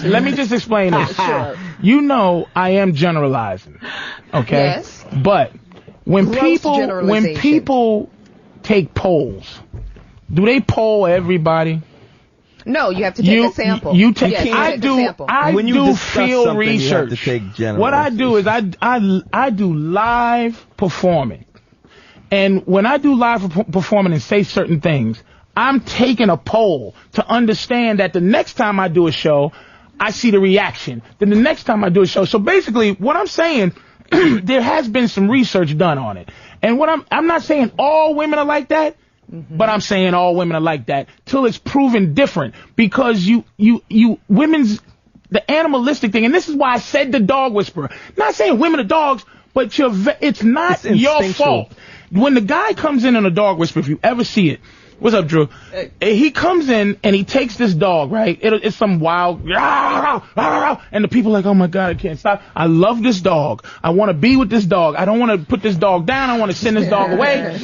Let me just explain this. Sure. You know I am generalizing, okay? Yes. But when Gross generalization. people take polls, do they poll everybody? No, you have to take a sample. You take. Yes, I take a do. sample. I When you do discuss field something, you have research. to take general What I do is I do live performing, and when I do live performing and say certain things, I'm taking a poll to understand that the next time I do a show, I see the reaction. Then the next time I do a show. So basically, what I'm saying, there has been some research done on it, and what I'm not saying all women are like that. But I'm saying all women are like that till it's proven different, because women's, the animalistic thing, and this is why I said the dog whisperer. Not saying women are dogs, but it's not your fault. When the guy comes in on a dog whisperer, if you ever see it, what's up, Drew? He comes in and he takes this dog, right? It's some wild, and the people are like, oh my God, I can't stop. I love this dog. I want to be with this dog. I don't want to put this dog down. I want to send this dog away.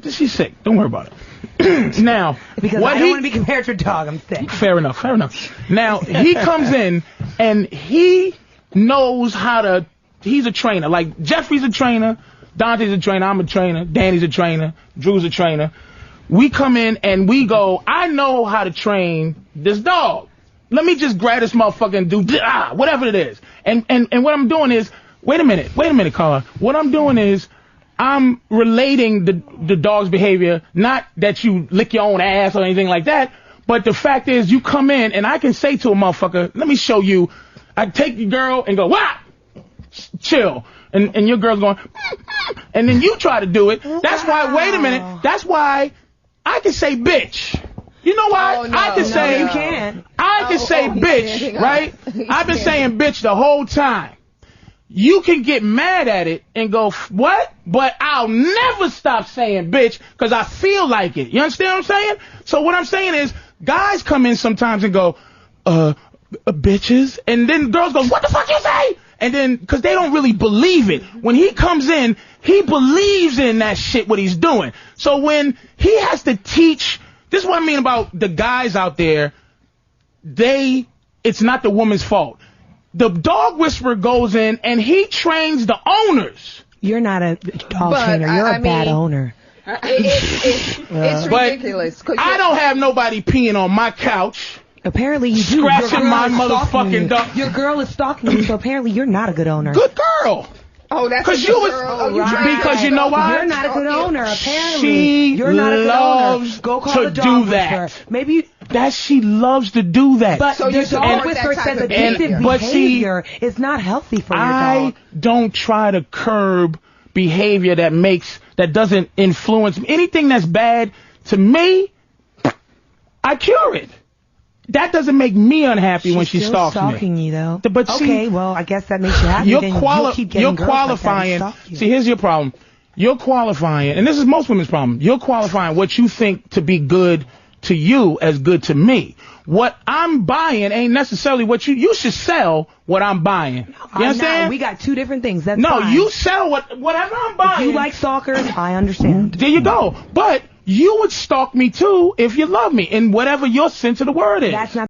She's sick. Don't worry about it. Now, because I don't want to be compared to a dog. I'm sick. Fair enough. Now, he comes in and he knows how to, he's a trainer. Like, Jeffrey's a trainer. Dante's a trainer, I'm a trainer, Danny's a trainer, Drew's a trainer. We come in and we go, I know how to train this dog. Let me just grab this motherfucker and do whatever it is. And what I'm doing is, wait a minute, Carla. What I'm doing is, I'm relating the dog's behavior, not that you lick your own ass or anything like that, but the fact is you come in and I can say to a motherfucker, let me show you, I take your girl and go, wah! Chill. And your girl's going, and then you try to do it. That's why, wait a minute, that's why I can say bitch. You know why? Oh, no, I can say, you can't. I can say bitch, right? I've been saying bitch the whole time. You can get mad at it and go, what? But I'll never stop saying bitch because I feel like it. You understand what I'm saying? So what I'm saying is, guys come in sometimes and go, bitches, and then girls go, what the fuck you say? And then, because they don't really believe it. When he comes in, he believes in that shit, what he's doing. So when he has to teach, this is what I mean about the guys out there, it's not the woman's fault. The dog whisperer goes in and he trains the owners. You're not a dog trainer. You're a bad owner. It's ridiculous. I don't have nobody peeing on my couch. Apparently you do. Scratching my motherfucking dog. Your girl is stalking you, so apparently you're not a good owner. Good girl. Oh, that's because because you know why? You're not a good owner. Apparently, you're not a good owner. Go call the dog whisperer. Maybe she loves to do that. But the dog whisperer says addictive behavior is not healthy for your dog. I don't try to curb behavior that doesn't influence me. Anything that's bad to me, I cure it. That doesn't make me unhappy when she stalks me. She's stalking you, though. But okay, well, I guess that makes you happy. You're qualifying. See, here's your problem. You're qualifying, and this is most women's problem. You're qualifying what you think to be good to you as good to me. What I'm buying ain't necessarily what you should sell what I'm buying. You understand? We got two different things. That's fine. You sell whatever I'm buying. If you like stalkers, I understand. There you go. But you would stalk me too if you love me in whatever your sense of the word is. That's not